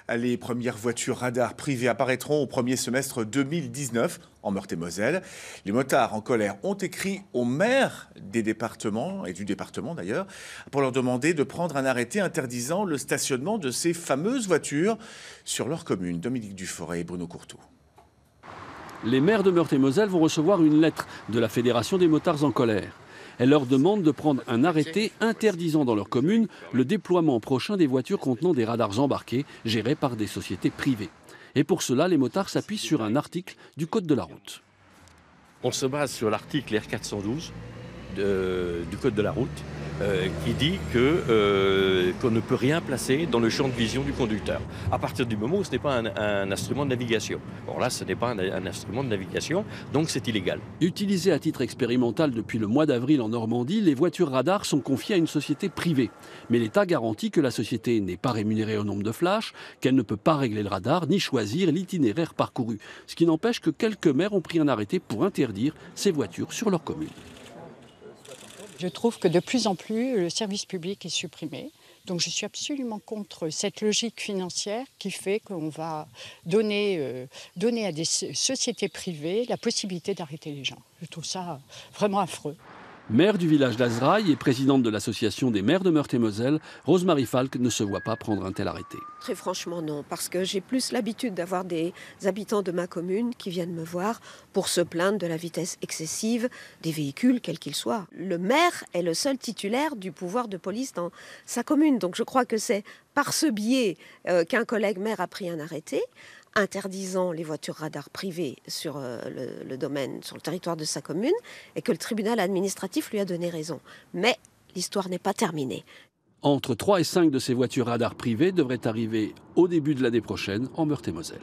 Les premières voitures radars privées apparaîtront au premier semestre 2019 en Meurthe-et-Moselle. Les motards en colère ont écrit aux maires des départements, et du département d'ailleurs, pour leur demander de prendre un arrêté interdisant le stationnement de ces fameuses voitures sur leur commune. Dominique Duforet et Bruno Courteau. Les maires de Meurthe-et-Moselle vont recevoir une lettre de la Fédération des motards en colère. Elle leur demande de prendre un arrêté interdisant dans leur commune le déploiement prochain des voitures contenant des radars embarqués gérés par des sociétés privées. Et pour cela, les motards s'appuient sur un article du Code de la route. On se base sur l'article R412 du Code de la route qui dit qu'on ne peut rien placer dans le champ de vision du conducteur, à partir du moment où ce n'est pas un instrument de navigation. Or là, ce n'est pas un instrument de navigation, donc c'est illégal. Utilisées à titre expérimental depuis le mois d'avril en Normandie, les voitures radars sont confiées à une société privée. Mais l'État garantit que la société n'est pas rémunérée au nombre de flashs, qu'elle ne peut pas régler le radar, ni choisir l'itinéraire parcouru. Ce qui n'empêche que quelques maires ont pris un arrêté pour interdire ces voitures sur leur commune. Je trouve que de plus en plus, le service public est supprimé. Donc je suis absolument contre cette logique financière qui fait qu'on va donner à des sociétés privées la possibilité d'arrêter les gens. Je trouve ça vraiment affreux. Maire du village d'Azraï et présidente de l'association des maires de Meurthe-et-Moselle, Rose-Marie Falk ne se voit pas prendre un tel arrêté. Très franchement non, parce que j'ai plus l'habitude d'avoir des habitants de ma commune qui viennent me voir pour se plaindre de la vitesse excessive des véhicules, quels qu'ils soient. Le maire est le seul titulaire du pouvoir de police dans sa commune, donc je crois que c'est par ce biais qu'un collègue maire a pris un arrêté interdisant les voitures radars privées sur le domaine, sur le territoire de sa commune, et que le tribunal administratif lui a donné raison. Mais l'histoire n'est pas terminée. Entre 3 et 5 de ces voitures radars privées devraient arriver au début de l'année prochaine en Meurthe-et-Moselle.